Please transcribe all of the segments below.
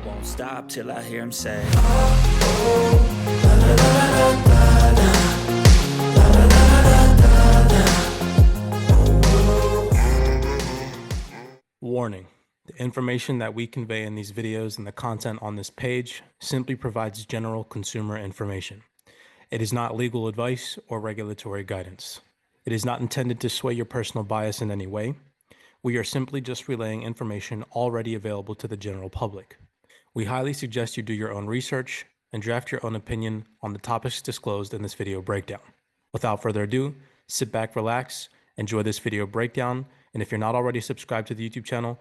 won't stop till I hear him say, Warning: the information that we convey in these videos and the content on this page simply provides general consumer information. It is not legal advice or regulatory guidance. It is not intended to sway your personal bias in any way. We are simply just relaying information already available to the general public. We highly suggest you do your own research and draft your own opinion on the topics disclosed in this video breakdown. Without further ado, sit back, relax, enjoy this video breakdown, and if you're not already subscribed to the YouTube channel,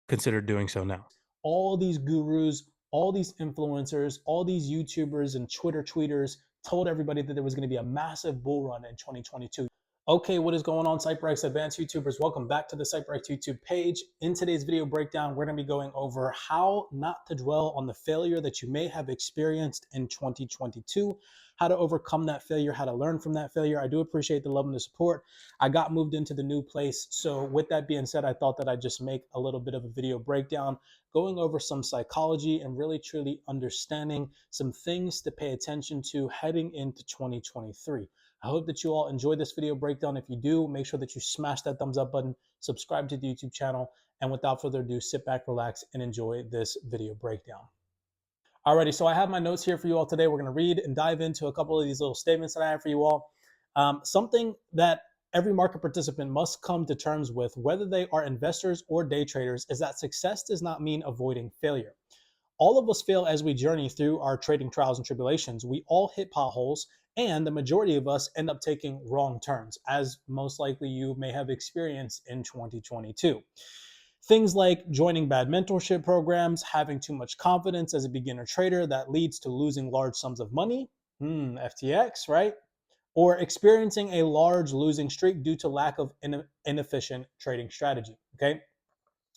consider doing so now. All these gurus, all these influencers, all these YouTubers and Twitter tweeters told everybody that there was going to be a massive bull run in 2022. Okay, what is going on, CYPRX advanced YouTubers? Welcome back to the CYPRX YouTube page. In today's video breakdown, we're going to be going over how not to dwell on the failure that you may have experienced in 2022, how to overcome that failure, how to learn from that failure. I do appreciate the love and the support. I got moved into the new place. So with that being said, I thought that I'd just make a little bit of a video breakdown, going over some psychology and really truly understanding some things to pay attention to heading into 2023. I hope that you all enjoy this video breakdown. If you do, make sure that you smash that thumbs up button, subscribe to the YouTube channel, and without further ado, sit back, relax, and enjoy this video breakdown. Alrighty, so I have my notes here for you all today. We're going to read and dive into a couple of these little statements that I have for you all. Something that every market participant must come to terms with, whether they are investors or day traders, is that success does not mean avoiding failure. All of us fail as we journey through our trading trials and tribulations. We all hit potholes, and the majority of us end up taking wrong turns, as most likely you may have experienced in 2022. Things like joining bad mentorship programs, having too much confidence as a beginner trader that leads to losing large sums of money, FTX, right? Or experiencing a large losing streak due to lack of inefficient trading strategy, okay?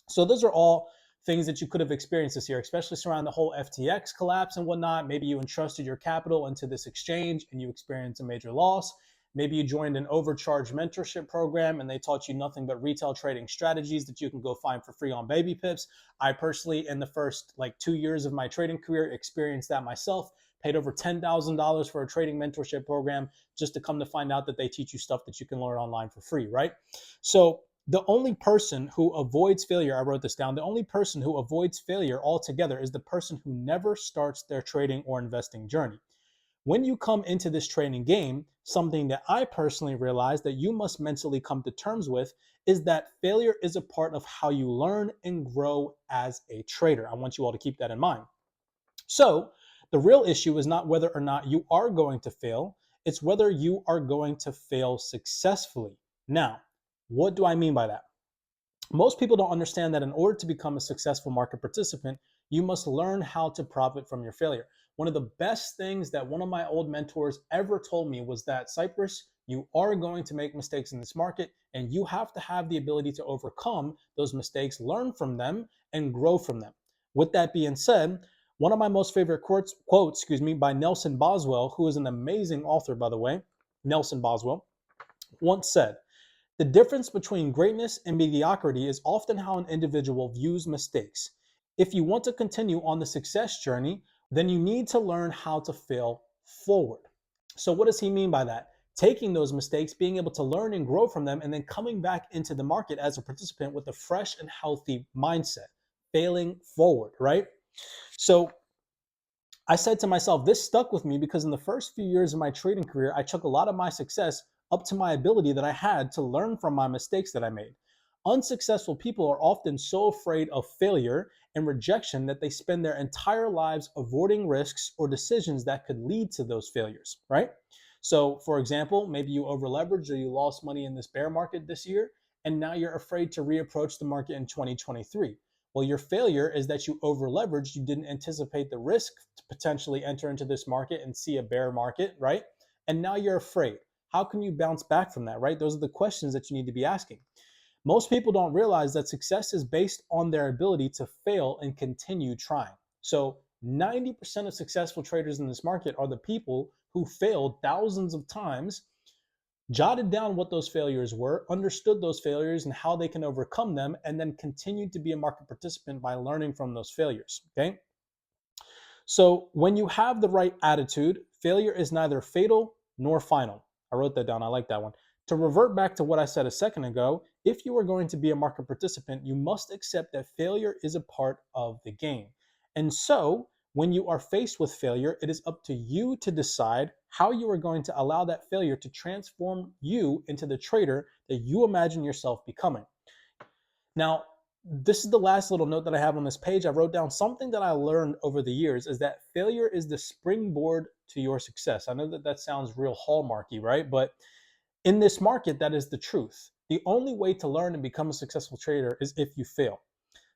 So those are all things that you could have experienced this year, especially surrounding the whole FTX collapse and whatnot. Maybe you entrusted your capital into this exchange and you experienced a major loss. Maybe you joined an overcharged mentorship program and they taught you nothing but retail trading strategies that you can go find for free on Baby Pips. I personally, in the first 2 years of my trading career, experienced that myself. Paid over $10,000 for a trading mentorship program just to come to find out that they teach you stuff that you can learn online for free, right? So the only person who avoids failure, I wrote this down, the only person who avoids failure altogether is the person who never starts their trading or investing journey. When you come into this trading game, something that I personally realized that you must mentally come to terms with is that failure is a part of how you learn and grow as a trader. I want you all to keep that in mind. So the real issue is not whether or not you are going to fail, it's whether you are going to fail successfully. Now, what do I mean by that? Most people don't understand that in order to become a successful market participant, you must learn how to profit from your failure. One of the best things that one of my old mentors ever told me was that, Cypress, you are going to make mistakes in this market and you have to have the ability to overcome those mistakes, learn from them, and grow from them. With that being said, one of my most favorite quotes, by Nelson Boswell, who is an amazing author, by the way, Nelson Boswell, once said, "The difference between greatness and mediocrity is often how an individual views mistakes. If you want to continue on the success journey, then you need to learn how to fail forward." So what does he mean by that? Taking those mistakes, being able to learn and grow from them, and then coming back into the market as a participant with a fresh and healthy mindset, failing forward, right? So I said to myself, this stuck with me because in the first few years of my trading career, I took a lot of my success up to my ability that I had to learn from my mistakes that I made. Unsuccessful people are often so afraid of failure and rejection that they spend their entire lives avoiding risks or decisions that could lead to those failures, right? So for example, maybe you over leveraged or you lost money in this bear market this year, and now you're afraid to reapproach the market in 2023. Well, your failure is that you over leveraged, you didn't anticipate the risk to potentially enter into this market and see a bear market, right? And now you're afraid. How can you bounce back from that, right? Those are the questions that you need to be asking. Most people don't realize that success is based on their ability to fail and continue trying. So 90% of successful traders in this market are the people who failed thousands of times, jotted down what those failures were, understood those failures and how they can overcome them, and then continued to be a market participant by learning from those failures, okay? So when you have the right attitude, failure is neither fatal nor final. I wrote that down. I like that one. To revert back to what I said a second ago, if you are going to be a market participant, you must accept that failure is a part of the game. And so when you are faced with failure, it is up to you to decide how you are going to allow that failure to transform you into the trader that you imagine yourself becoming. Now, this is the last little note that I have on this page. I wrote down something that I learned over the years is that failure is the springboard to your success. I know that that sounds real hallmarky, right? But in this market, that is the truth. The only way to learn and become a successful trader is if you fail.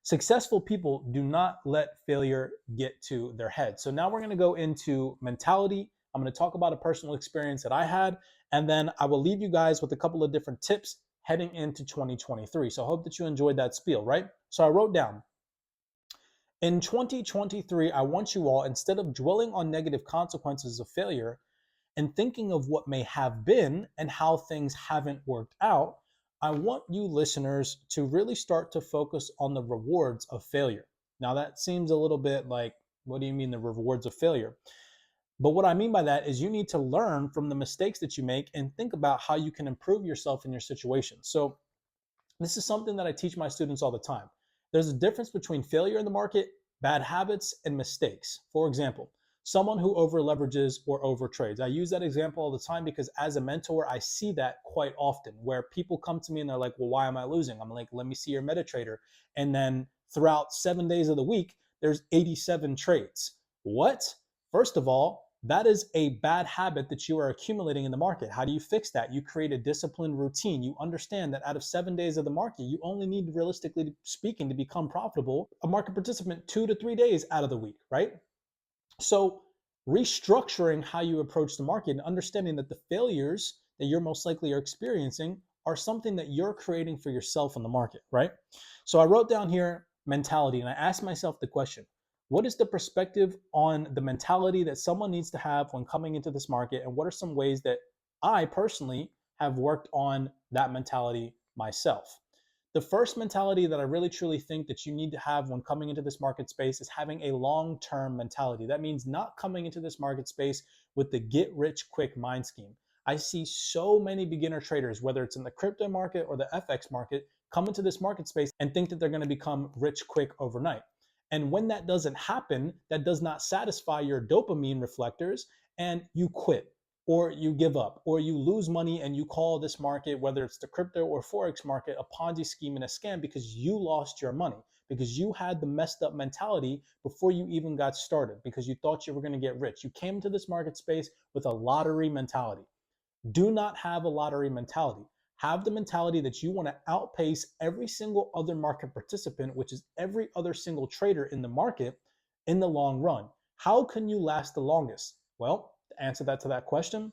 Successful people do not let failure get to their head. So now we're going to go into mentality. I'm going to talk about a personal experience that I had, and then I will leave you guys with a couple of different tips heading into 2023. So I hope that you enjoyed that spiel, right? So I wrote down, in 2023, I want you all, instead of dwelling on negative consequences of failure and thinking of what may have been and how things haven't worked out, I want you listeners to really start to focus on the rewards of failure. Now, that seems a little bit like, what do you mean the rewards of failure? But what I mean by that is you need to learn from the mistakes that you make and think about how you can improve yourself in your situation. So this is something that I teach my students all the time. There's a difference between failure in the market, bad habits, and mistakes. For example, someone who over leverages or over trades. I use that example all the time because as a mentor, I see that quite often where people come to me and they're like, well, why am I losing? I'm like, let me see your MetaTrader. And then throughout 7 days of the week, there's 87 trades. What? First of all, that is a bad habit that you are accumulating in the market. How do you fix that? You create a disciplined routine. You understand that out of 7 days of the market, you only need, realistically speaking, to become profitable, a market participant 2 to 3 days out of the week, right? So restructuring how you approach the market and understanding that the failures that you're most likely are experiencing are something that you're creating for yourself in the market, right? So I wrote down here mentality, and I asked myself the question, what is the perspective on the mentality that someone needs to have when coming into this market? And what are some ways that I personally have worked on that mentality myself? The first mentality that I really truly think that you need to have when coming into this market space is having a long-term mentality. That means not coming into this market space with the get rich quick mind scheme. I see so many beginner traders, whether it's in the crypto market or the FX market, come into this market space and think that they're going to become rich quick overnight. And when that doesn't happen, that does not satisfy your dopamine reflectors, and you quit or you give up or you lose money and you call this market, whether it's the crypto or forex market, a Ponzi scheme and a scam because you lost your money, because you had the messed up mentality before you even got started, because you thought you were going to get rich. You came to this market space with a lottery mentality. Do not have a lottery mentality. Have the mentality that you want to outpace every single other market participant, which is every other single trader in the market, in the long run. How can you last the longest? Well, the answer to that question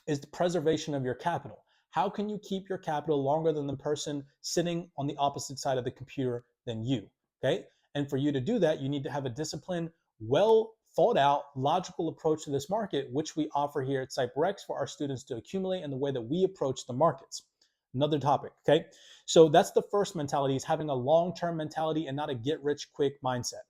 is the preservation of your capital. How can you keep your capital longer than the person sitting on the opposite side of the computer than you? Okay. And for you to do that, you need to have a disciplined, well thought out, logical approach to this market, which we offer here at CYPRX for our students to accumulate in the way that we approach the markets. Another topic. Okay. So that's the first mentality, is having a long-term mentality and not a get rich quick mindset.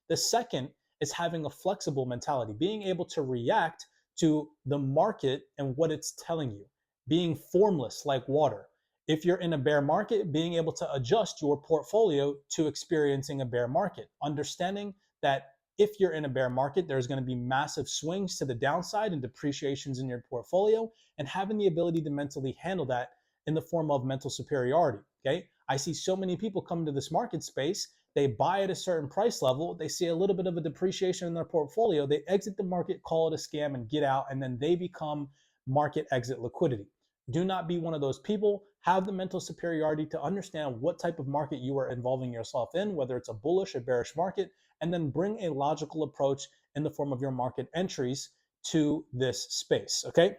The second is having a flexible mentality, being able to react to the market and what it's telling you, being formless like water. If you're in a bear market, being able to adjust your portfolio to experiencing a bear market, understanding that if you're in a bear market, there's going to be massive swings to the downside and depreciations in your portfolio, and having the ability to mentally handle that in the form of mental superiority. Okay. I see so many people come to this market space. They buy at a certain price level. They see a little bit of a depreciation in their portfolio. They exit the market, call it a scam, and get out. And then they become market exit liquidity. Do not be one of those people. Have the mental superiority to understand what type of market you are involving yourself in, whether it's a bullish or bearish market, and then bring a logical approach in the form of your market entries to this space. Okay.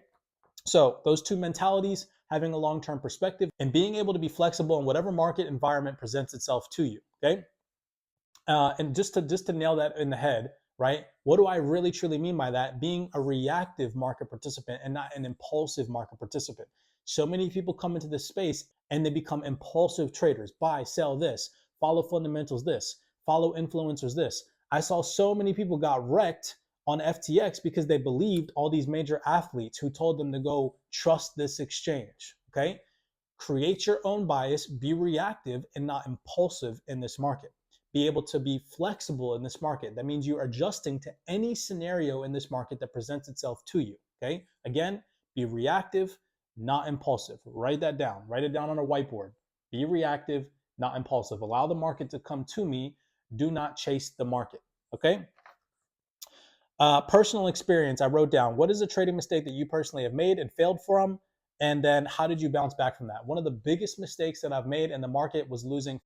So those two mentalities, having a long-term perspective and being able to be flexible in whatever market environment presents itself to you. Okay. And just to nail that in the head, right? What do I really truly mean by that? Being a reactive market participant and not an impulsive market participant. So many people come into this space and they become impulsive traders. Buy, sell this, follow fundamentals this, follow influencers this. I saw so many people got wrecked on FTX because they believed all these major athletes who told them to go trust this exchange. Okay. Create your own bias, be reactive and not impulsive in this market. Be able to be flexible in this market. That means you're adjusting to any scenario in this market that presents itself to you. Okay. Again, be reactive, not impulsive. Write that down. Write it down on a whiteboard. Be reactive, not impulsive. Allow the market to come to me. Do not chase the market. Okay. Personal experience, I wrote down, what is a trading mistake that you personally have made and failed from? And then how did you bounce back from that? One of the biggest mistakes that I've made in the market was losing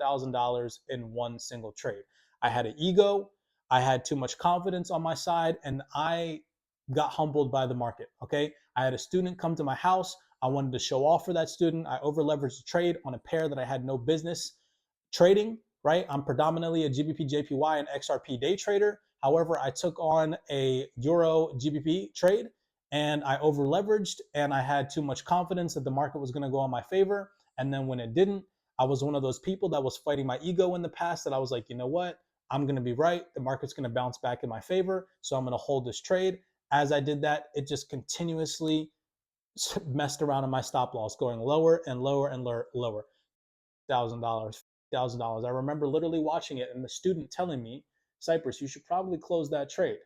$1,000 in one single trade. I had an ego, I had too much confidence on my side, and I got humbled by the market. Okay. I had a student come to my house. I wanted to show off for that student. I over leveraged the trade on a pair that I had no business trading, right? I'm predominantly a GBP, JPY, and XRP day trader. However, I took on a Euro GBP trade and I over leveraged and I had too much confidence that the market was going to go in my favor. And then when it didn't, I was one of those people that was fighting my ego in the past that I was like, you know what? I'm going to be right. The market's going to bounce back in my favor. So I'm going to hold this trade. As I did that, it just continuously messed around in my stop loss, going lower and lower and lower. $1,000. I remember literally watching it and the student telling me, Cypress, you should probably close that trade.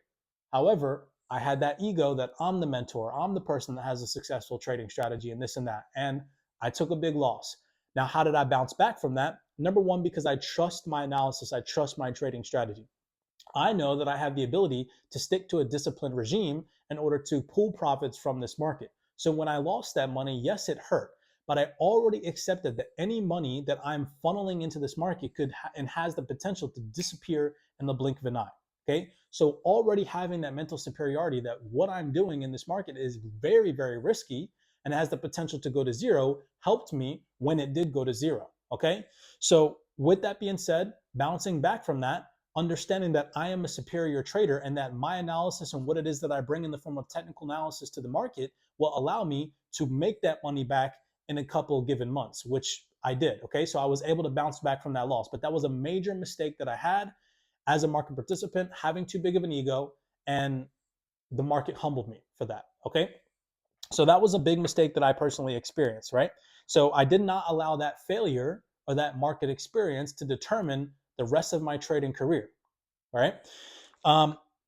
However, I had that ego that I'm the mentor, I'm the person that has a successful trading strategy and this and that. And I took a big loss. Now, how did I bounce back from that? Number one, because I trust my analysis, I trust my trading strategy. I know that I have the ability to stick to a disciplined regime in order to pull profits from this market. So when I lost that money, yes, it hurt, but I already accepted that any money that I'm funneling into this market could and has the potential to disappear in the blink of an eye. Okay. So already having that mental superiority that what I'm doing in this market is very, very risky and has the potential to go to zero helped me when it did go to zero. Okay. So with that being said, bouncing back from that, understanding that I am a superior trader and that my analysis and what it is that I bring in the form of technical analysis to the market will allow me to make that money back in a couple given months, which I did. Okay. So I was able to bounce back from that loss, but that was a major mistake that I had as a market participant, having too big of an ego, and the market humbled me for that. Okay. So that was a big mistake that I personally experienced, right? So I did not allow that failure or that market experience to determine the rest of my trading career. All right.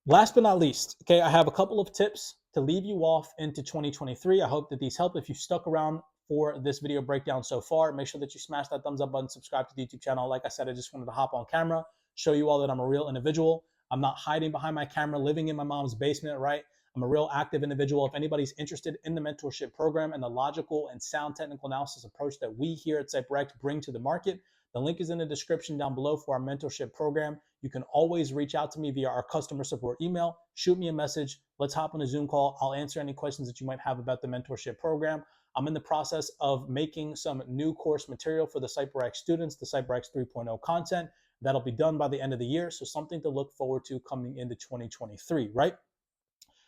Last but not least, okay, I have a couple of tips to leave you off into 2023. I hope that these help. If you stuck around for this video breakdown so far, make sure that you smash that thumbs up button, subscribe to the YouTube channel. Like I said, I just wanted to hop on camera, show you all that I'm a real individual. I'm not hiding behind my camera, living in my mom's basement, right? I'm a real active individual. If anybody's interested in the mentorship program and the logical and sound technical analysis approach that we here at CYPRX bring to the market, the link is in the description down below for our mentorship program. You can always reach out to me via our customer support email. Shoot me a message. Let's hop on a Zoom call. I'll answer any questions that you might have about the mentorship program. I'm in the process of making some new course material for the CYPRX students, the CYPRX 3.0 content. That'll be done by the end of the year. So something to look forward to coming into 2023, right?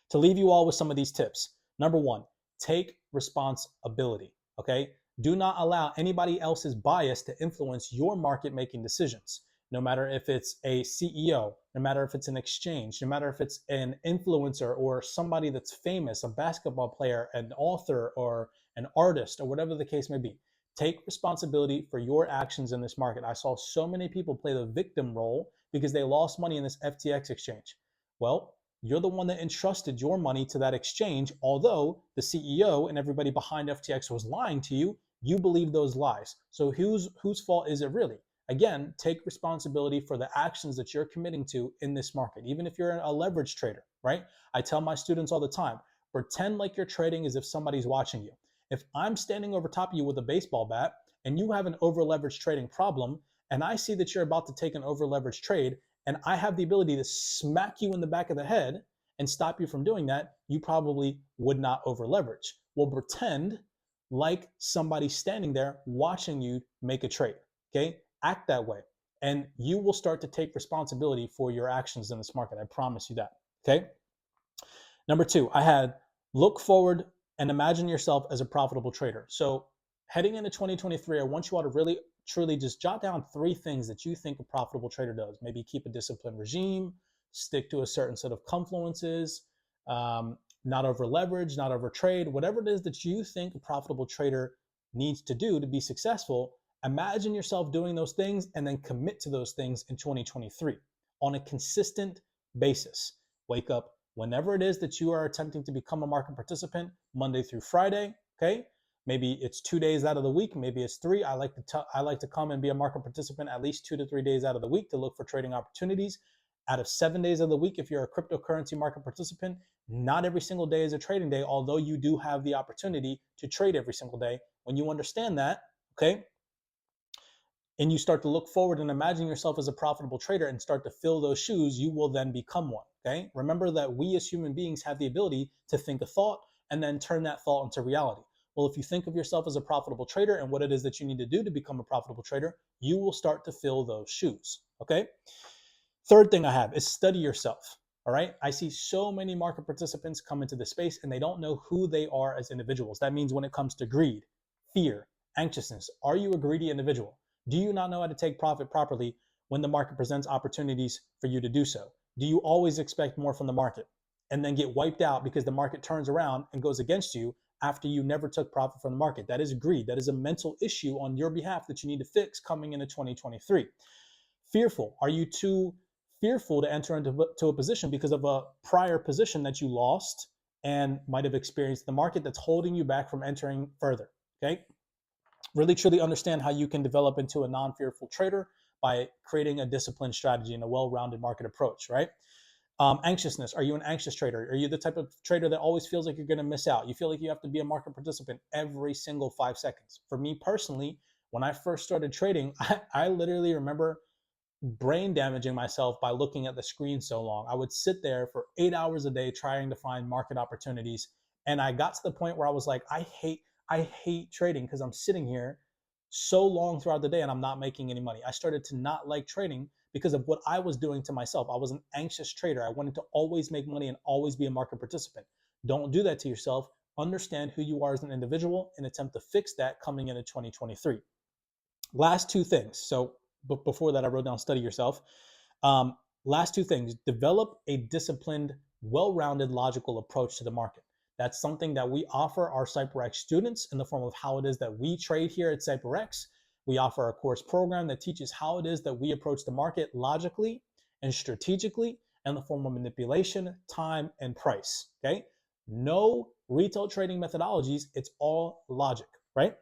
To leave you all with some of these tips. Number one, take responsibility, okay? Do not allow anybody else's bias to influence your market making decisions. No matter if it's a CEO, no matter if it's an exchange, no matter if it's an influencer or somebody that's famous, a basketball player, an author, or an artist, or whatever the case may be. Take responsibility for your actions in this market. I saw so many people play the victim role because they lost money in this FTX exchange. Well, you're the one that entrusted your money to that exchange. Although the CEO and everybody behind FTX was lying to you, you believe those lies. So whose fault is it really? Again, take responsibility for the actions that you're committing to in this market, even if you're a leverage trader, right? I tell my students all the time, pretend like you're trading as if somebody's watching you. If I'm standing over top of you with a baseball bat and you have an over leveraged trading problem, and I see that you're about to take an over leveraged trade, and I have the ability to smack you in the back of the head and stop you from doing that, you probably would not over leverage. Well, pretend like somebody's standing there watching you make a trade, okay? Act that way, and you will start to take responsibility for your actions in this market. I promise you that, okay? Number two, I had look forward and imagine yourself as a profitable trader. So heading into 2023, I want you all to really truly just jot down 3 things that you think a profitable trader does. Maybe keep a disciplined regime, stick to a certain set of confluences, not over leverage, not over trade, whatever it is that you think a profitable trader needs to do to be successful. Imagine yourself doing those things and then commit to those things in 2023 on a consistent basis. Wake up whenever it is that you are attempting to become a market participant, Monday through Friday, okay? Maybe it's 2 days out of the week, maybe it's 3. I like to come and be a market participant at least 2 to 3 days out of the week to look for trading opportunities. Out of 7 days of the week, if you're a cryptocurrency market participant, not every single day is a trading day, although you do have the opportunity to trade every single day. When you understand that, okay, and you start to look forward and imagine yourself as a profitable trader and start to fill those shoes, you will then become one, okay? Remember that we as human beings have the ability to think a thought and then turn that thought into reality. Well, if you think of yourself as a profitable trader and what it is that you need to do to become a profitable trader, you will start to fill those shoes, okay? Third thing I have is study yourself, all right? I see so many market participants come into this space and they don't know who they are as individuals. That means when it comes to greed, fear, anxiousness, are you a greedy individual? Do you not know how to take profit properly when the market presents opportunities for you to do so? Do you always expect more from the market and then get wiped out because the market turns around and goes against you after you never took profit from the market? That is greed. That is a mental issue on your behalf that you need to fix coming into 2023. Fearful. Are you too fearful to enter into a position because of a prior position that you lost and might have experienced the market that's holding you back from entering further? Okay. Really truly understand how you can develop into a non-fearful trader by creating a disciplined strategy and a well-rounded market approach, right? Anxiousness. Are you an anxious trader? Are you the type of trader that always feels like you're going to miss out? You feel like you have to be a market participant every single 5 seconds. For me personally, when I first started trading, I literally remember brain damaging myself by looking at the screen so long. I would sit there for 8 hours a day trying to find market opportunities. And I got to the point where I was like, I hate trading because I'm sitting here so long throughout the day and I'm not making any money. I started to not like trading because of what I was doing to myself. I was an anxious trader. I wanted to always make money and always be a market participant. Don't do that to yourself. Understand who you are as an individual and attempt to fix that coming into 2023. Last 2 things. So but before that, I wrote down study yourself. Last 2 things: develop a disciplined, well-rounded, logical approach to the market. That's something that we offer our CYPRX students in the form of how it is that we trade here at CYPRX. We offer a course program that teaches how it is that we approach the market logically and strategically in the form of manipulation, time, and price, okay? No retail trading methodologies, it's all logic, right?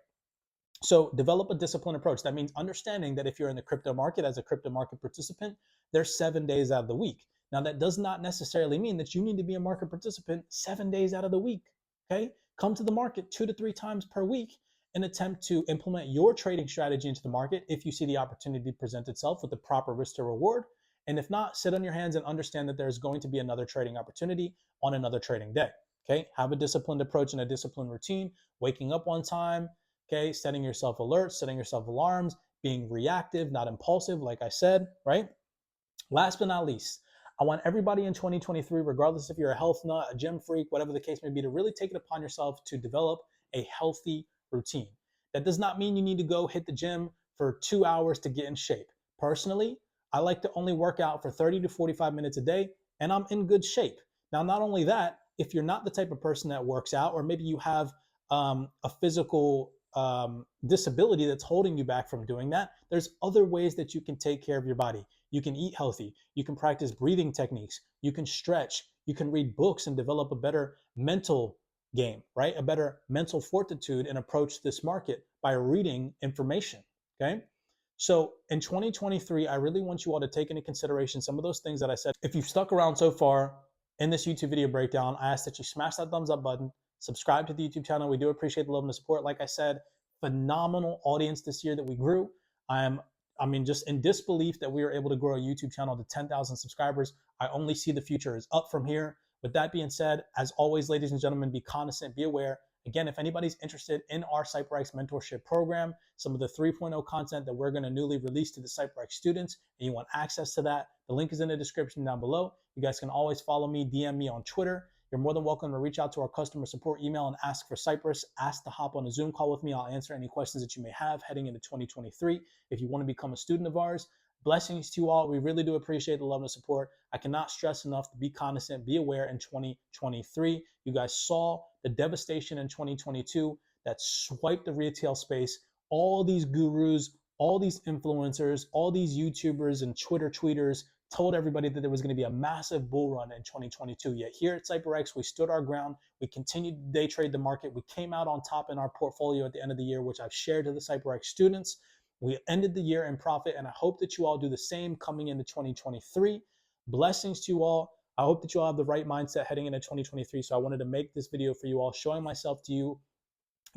So develop a disciplined approach. That means understanding that if you're in the crypto market as a crypto market participant, there's 7 days out of the week. Now, that does not necessarily mean that you need to be a market participant 7 days out of the week, okay? Come to the market 2 to 3 times per week and attempt to implement your trading strategy into the market if you see the opportunity present itself with the proper risk to reward. And if not, sit on your hands and understand that there's going to be another trading opportunity on another trading day, okay? Have a disciplined approach and a disciplined routine, waking up on time, okay, setting yourself alerts, setting yourself alarms, being reactive, not impulsive, like I said, right? Last but not least, I want everybody in 2023, regardless if you're a health nut, a gym freak, whatever the case may be, to really take it upon yourself to develop a healthy routine. That does not mean you need to go hit the gym for 2 hours to get in shape. Personally, I like to only work out for 30 to 45 minutes a day, and I'm in good shape. Now, not only that, if you're not the type of person that works out, or maybe you have a physical disability that's holding you back from doing that, there's other ways that you can take care of your body. You can eat healthy. You can practice breathing techniques. You can stretch. You can read books and develop a better mental game, right? A better mental fortitude and approach this market by reading information, okay? So in 2023, I really want you all to take into consideration some of those things that I said. If you've stuck around so far in this YouTube video breakdown, I ask that you smash that thumbs up button, subscribe to the YouTube channel. We do appreciate the love and the support. Like I said, phenomenal audience this year that we grew. Just in disbelief that we were able to grow a YouTube channel to 10,000 subscribers. I only see the future is up from here. With that being said, as always, ladies and gentlemen, be cognizant, be aware. Again, if anybody's interested in our CYPRX mentorship program, some of the 3.0 content that we're going to newly release to the CYPRX students, and you want access to that, the link is in the description down below. You guys can always follow me, DM me on Twitter. you're more than welcome to reach out to our customer support email and ask for Cypress. Ask to hop on a Zoom call with me. I'll answer any questions that you may have heading into 2023. If you want to become a student of ours, blessings to you all. We really do appreciate the love and support. I cannot stress enough to be cognizant, be aware in 2023. You guys saw the devastation in 2022 that swiped the retail space. All these gurus, all these influencers, all these YouTubers and Twitter tweeters told everybody that there was going to be a massive bull run in 2022. Yet here at CYPRX, we stood our ground. We continued to day trade the market. We came out on top in our portfolio at the end of the year, which I've shared to the CYPRX students. We ended the year in profit, and I hope that you all do the same coming into 2023. Blessings to you all. I hope that you all have the right mindset heading into 2023. So I wanted to make this video for you all, showing myself to you,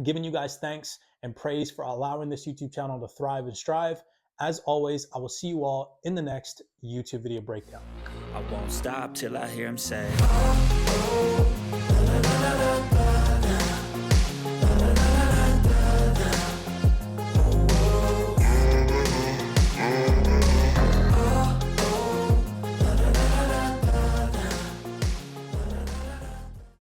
giving you guys thanks and praise for allowing this YouTube channel to thrive and strive. As always, I will see you all in the next YouTube video breakdown. I won't stop till I hear him say